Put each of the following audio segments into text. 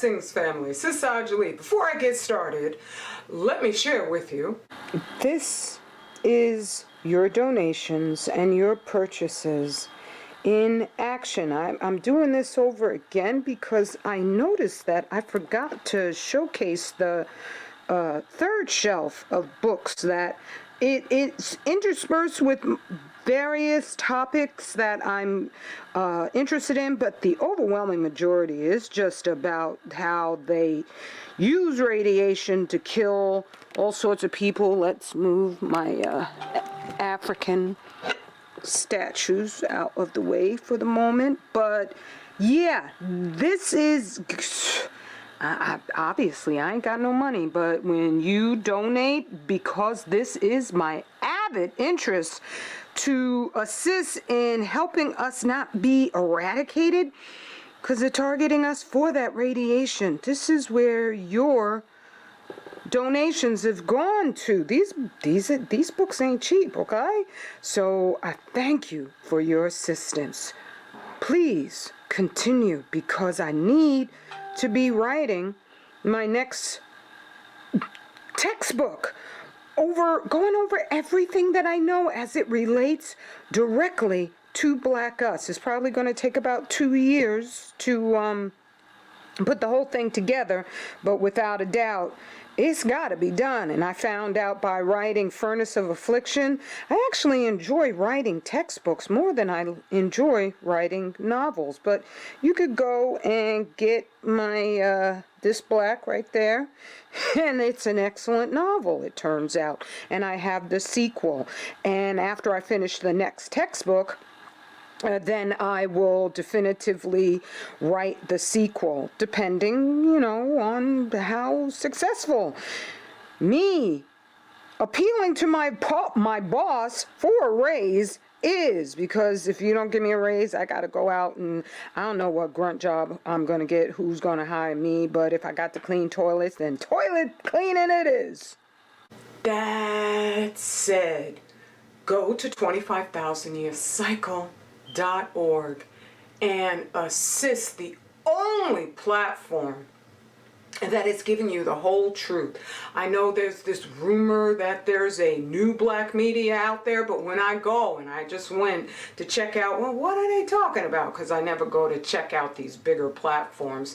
Blessings, family. Sis Ajali. Before I get started, let me share with you. This is your donations and your purchases in action. I'm doing this over again because I noticed that I forgot to showcase the third shelf of books that it's interspersed with various topics that I'm interested in, but the overwhelming majority is just about how they use radiation to kill all sorts of people. Let's move my African statues out of the way for the moment. But yeah, this is... obviously, I ain't got no money, but when you donate, because this is my avid interest to assist in helping us not be eradicated, because they're targeting us for that radiation. This is where your donations have gone to. These books ain't cheap, okay? So I thank you for your assistance. Please continue, because I need to be writing my next textbook, going over everything that I know as it relates directly to Black Us. It's probably going to take about 2 years to put the whole thing together, but without a doubt, it's got to be done. And I found out by writing Furnace of Affliction, I actually enjoy writing textbooks more than I enjoy writing novels. But you could go and get my This Black right there, and it's an excellent novel, it turns out. And I have the sequel. And after I finish the next textbook, then I will definitively write the sequel, depending, on how successful. Me appealing to my boss for a raise is, because if you don't give me a raise, I got to go out and I don't know what grunt job I'm going to get, who's going to hire me, but if I got to clean toilets, then toilet cleaning it is. That said, go to 25,000yearcycle.org and assist the only platform that is giving you the whole truth. I know there's this rumor that there's a new black media out there, but when I go, and I just went to check out, well, what are they talking about? Because I never go to check out these bigger platforms.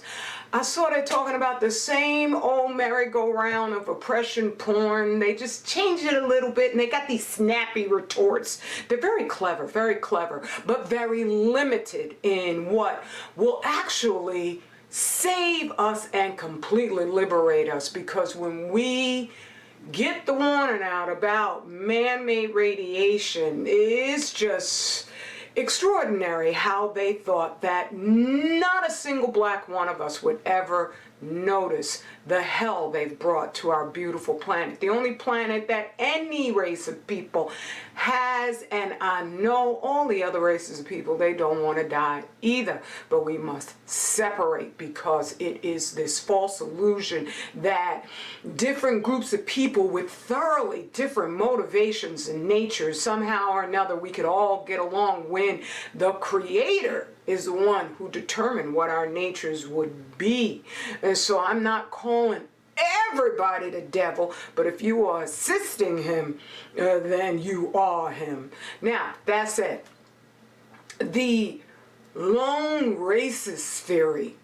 I saw they're talking about the same old merry-go-round of oppression porn. They just changed it a little bit, and they got these snappy retorts. They're very clever, but very limited in what will actually save us and completely liberate us, because when we get the warning out about man-made radiation, it's just extraordinary how they thought that not a single black one of us would ever notice the hell they've brought to our beautiful planet. The only planet that any race of people has, and I know all the other races of people, they don't want to die either, but we must separate, because it is this false illusion that different groups of people with thoroughly different motivations and natures, somehow or another we could all get along, when the Creator is the one who determined what our natures would be. And so I'm not calling everybody the devil, but if you are assisting him, then you are him. Now, that's it. The lone racist theory.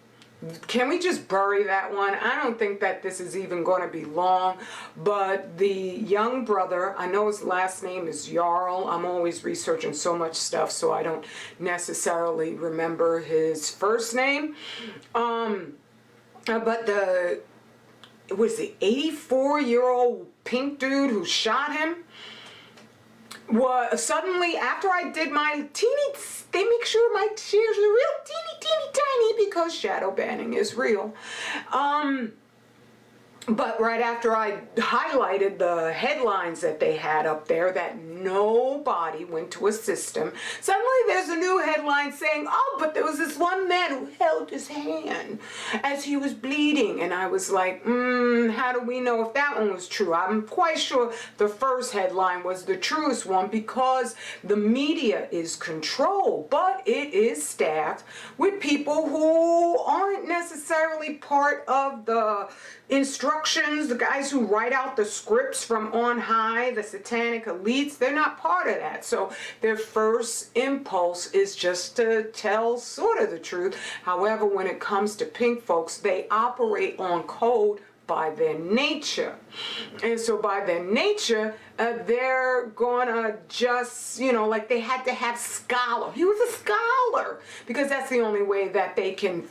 Can we just bury that one? I don't think that this is even going to be long, but the young brother, I know his last name is Jarl. I'm always researching so much stuff, so I don't necessarily remember his first name. But the 84-year-old pink dude who shot him was suddenly, after I did my they make sure my shares are real teeny tiny, because shadow banning is real. But right after I highlighted the headlines that they had up there that nobody went to assist him, suddenly there's a new headline saying, oh, but there was this one man who held his hand as he was bleeding. And I was like, how do we know if that one was true? I'm quite sure the first headline was the truest one because the media is controlled, but it is staffed with people who aren't necessarily part of the instructions, the guys who write out the scripts from on high, the satanic elites, they're not part of that. So their first impulse is just to tell sort of the truth. However, when it comes to pink folks, they operate on code by their nature. And so by their nature, they're gonna just, like they had to have scholar. He was a scholar because that's the only way that they can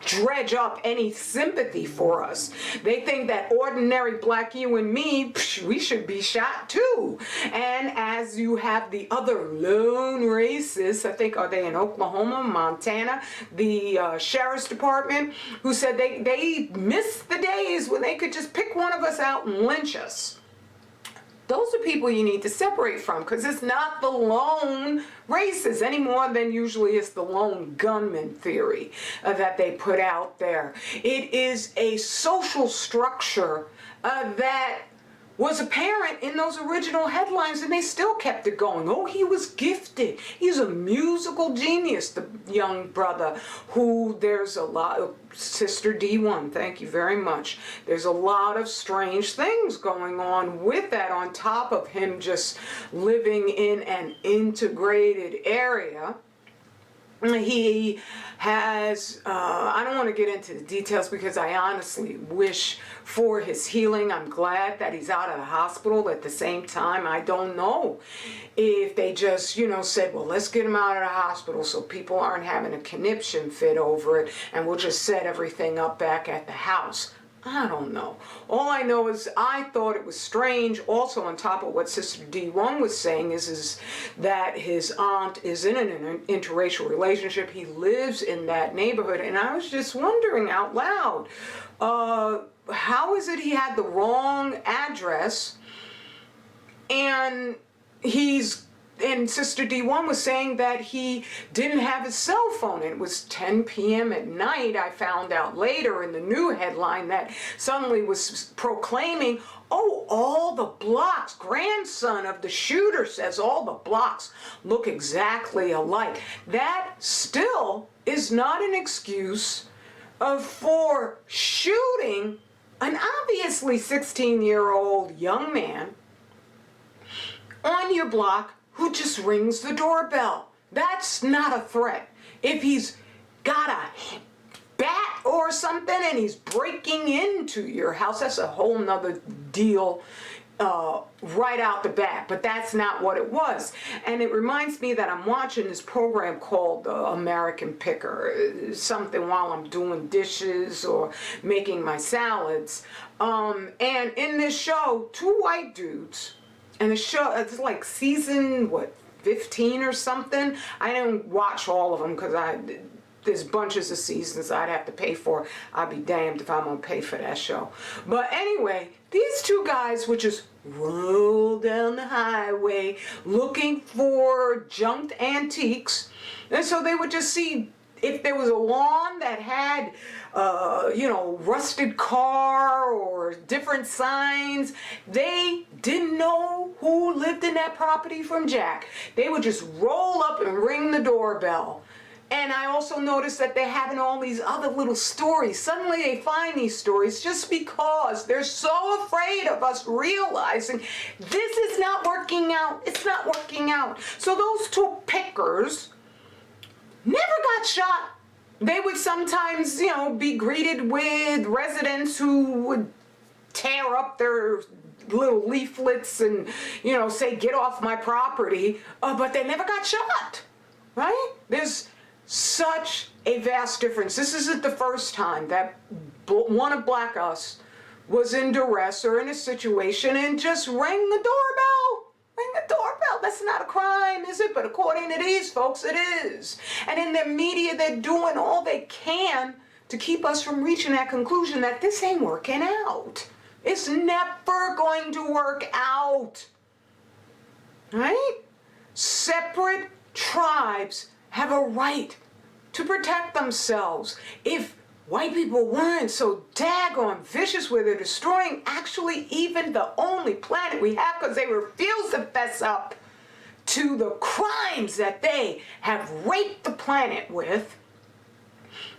dredge up any sympathy for us. They think that ordinary black you and me, we should be shot too. And as you have the other lone racists, I think, are they in Oklahoma, Montana, the sheriff's department, who said they miss the days when they could just pick one of us out and lynch us. Those are people you need to separate from because it's not the lone racists any more than usually it's the lone gunman theory that they put out there. It is a social structure that was apparent in those original headlines and they still kept it going. Oh, he was gifted. He's a musical genius, the young brother who there's a lot of, Sister D1, thank you very much. There's a lot of strange things going on with that on top of him just living in an integrated area. He has, I don't want to get into the details because I honestly wish for his healing. I'm glad that he's out of the hospital. At the same time, I don't know if they just, said, well, let's get him out of the hospital so people aren't having a conniption fit over it and we'll just set everything up back at the house. I don't know. All I know is I thought it was strange. Also, on top of what Sister D1 was saying is that his aunt is in an interracial relationship. He lives in that neighborhood. And I was just wondering out loud, how is it he had the wrong address and and Sister D1 was saying that he didn't have his cell phone. It was 10 p.m. at night. I found out later in the new headline that suddenly was proclaiming, oh, all the blocks, grandson of the shooter says all the blocks look exactly alike. That still is not an excuse for shooting an obviously 16-year-old young man on your block who just rings the doorbell. That's not a threat. If he's got a bat or something and he's breaking into your house, that's a whole nother deal right out the bat, but that's not what it was. And it reminds me that I'm watching this program called American Picker, something while I'm doing dishes or making my salads. And in this show, two white dudes, and the show, it's like season, 15 or something? I didn't watch all of them because there's bunches of seasons I'd have to pay for. I'd be damned if I'm going to pay for that show. But anyway, these two guys would just roll down the highway looking for junked antiques. And so they would just see if there was a lawn that had, rusted car or different signs. They didn't know who lived in that property from Jack. They would just roll up and ring the doorbell. And I also noticed that they're having all these other little stories. Suddenly they find these stories just because they're so afraid of us realizing this is not working out. It's not working out. So those two pickers never got shot. They would sometimes, be greeted with residents who would tear up their little leaflets and, say, get off my property, but they never got shot, right? There's such a vast difference. This isn't the first time that one of Black Us was in duress or in a situation and just rang the doorbell. Ring the doorbell. That's not a crime, is it? But according to these folks, it is. And in their media, they're doing all they can to keep us from reaching that conclusion that this ain't working out. It's never going to work out. Right? Separate tribes have a right to protect themselves. If white people weren't so daggone vicious where they're destroying actually even the only planet we have because they refuse to fess up to the crimes that they have raped the planet with,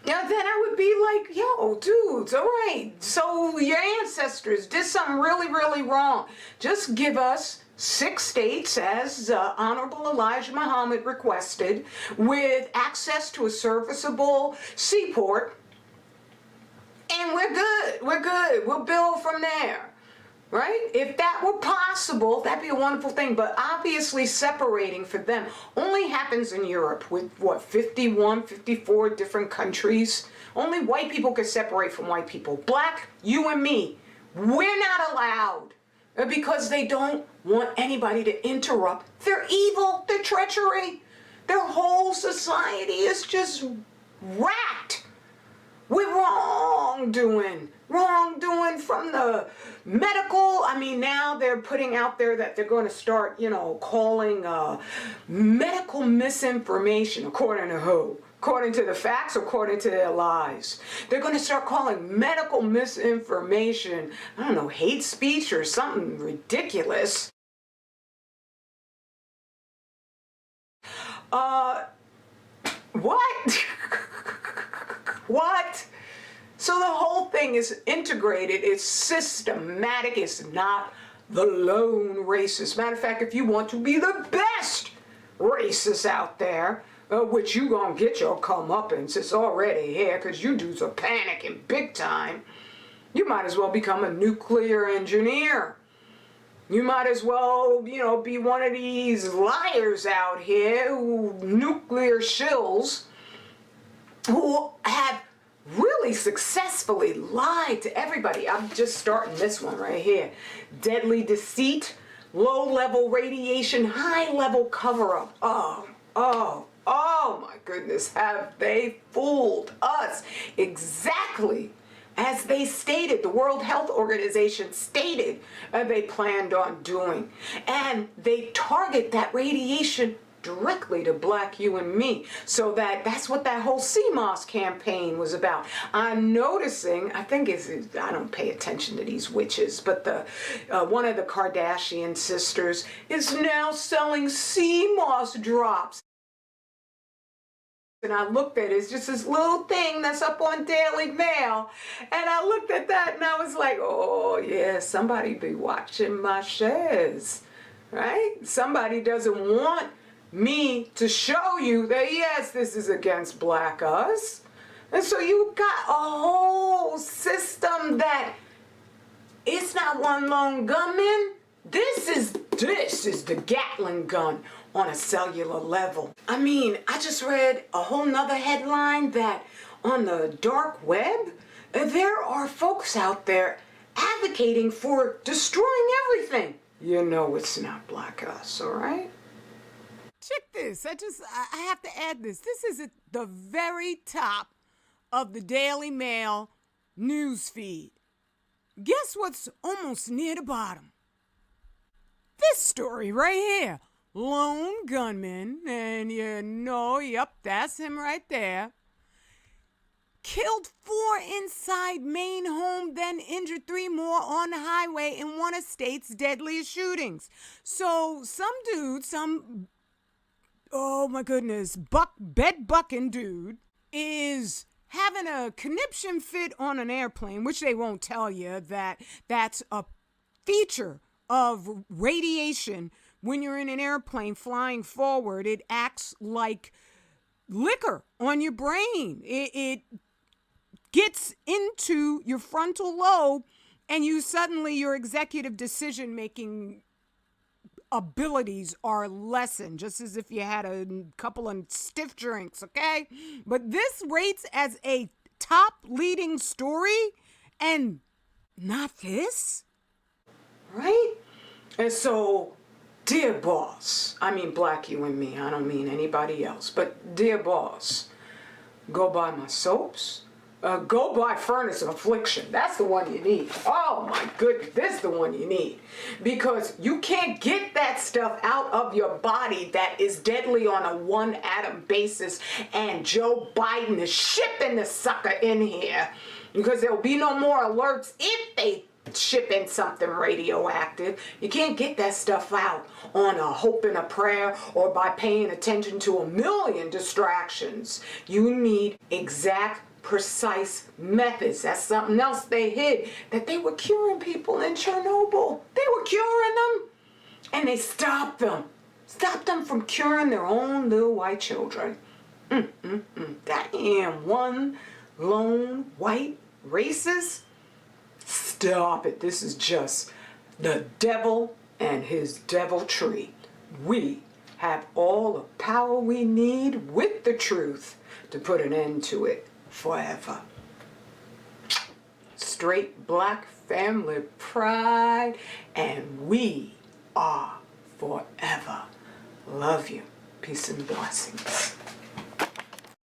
now then I would be like, yo, dudes, all right, so your ancestors did something really, really wrong. Just give us 6 states, as Honorable Elijah Muhammad requested, with access to a serviceable seaport, and we're good, we'll build from there. Right? If that were possible, that'd be a wonderful thing. But obviously separating for them only happens in Europe with, what, 51, 54 different countries. Only white people can separate from white people. Black, you and me, we're not allowed because they don't want anybody to interrupt their evil, their treachery. Their whole society is just racked with wrongdoing from the medical. I mean, now they're putting out there that they're going to start, calling medical misinformation, according to who? According to the facts, according to their lies. They're going to start calling medical misinformation, I don't know, hate speech or something ridiculous. What? What? So the whole thing is integrated, it's systematic, it's not the lone racist. Matter of fact, if you want to be the best racist out there, which you gonna get your comeuppance, it's already here, because you dudes are panicking big time, you might as well become a nuclear engineer. You might as well, be one of these liars out here, nuclear shills, who have really successfully lied to everybody. I'm just starting this one right here. Deadly deceit, low-level radiation, high-level cover-up. Oh my goodness, have they fooled us? Exactly as they stated, the World Health Organization stated they planned on doing. And they target that radiation directly to black you and me. So that's what that whole CMOS campaign was about. I'm noticing, I don't pay attention to these witches, but one of the Kardashian sisters is now selling CMOS drops. And I looked at it, it's just this little thing that's up on Daily Mail. And I looked at that and I was like, oh yeah, somebody be watching my shares, right? Somebody doesn't want me to show you that yes, this is against black us. And so you got a whole system that it's not one lone gunman. This is the Gatling gun on a cellular level. I mean, I just read a whole nother headline that on the dark web, there are folks out there advocating for destroying everything. It's not black us, all right? Check this. I have to add this. This is at the very top of the Daily Mail news feed. Guess what's almost near the bottom? This story right here. Lone gunman, and yep, that's him right there. Killed 4 inside main home, then injured 3 more on the highway in one of state's deadliest shootings. So some dude, oh my goodness, bed-bucking dude is having a conniption fit on an airplane, which they won't tell you that's a feature of radiation. When you're in an airplane flying forward, it acts like liquor on your brain. It gets into your frontal lobe, and your executive decision-making abilities are lessened, just as if you had a couple of stiff drinks, okay? But this rates as a top leading story, and not this, right? And so, dear boss, I mean black you and me, I don't mean anybody else, but dear boss, go buy my soaps, go buy Furnace of Affliction. That's the one you need. Oh my goodness, this is the one you need. Because you can't get that stuff out of your body that is deadly on a one atom basis, and Joe Biden is shipping the sucker in here. Because there'll be no more alerts if they ship in something radioactive. You can't get that stuff out on a hope and a prayer or by paying attention to a million distractions. You need exact, precise methods. That's something else they hid, that they were curing people in Chernobyl. They were curing them, and they stopped them. Stopped them from curing their own little white children. Damn, one lone white racist? Stop it. This is just the devil and his deviltry. We have all the power we need with the truth to put an end to it forever. Straight black family pride, and we are forever. Love you. Peace and blessings.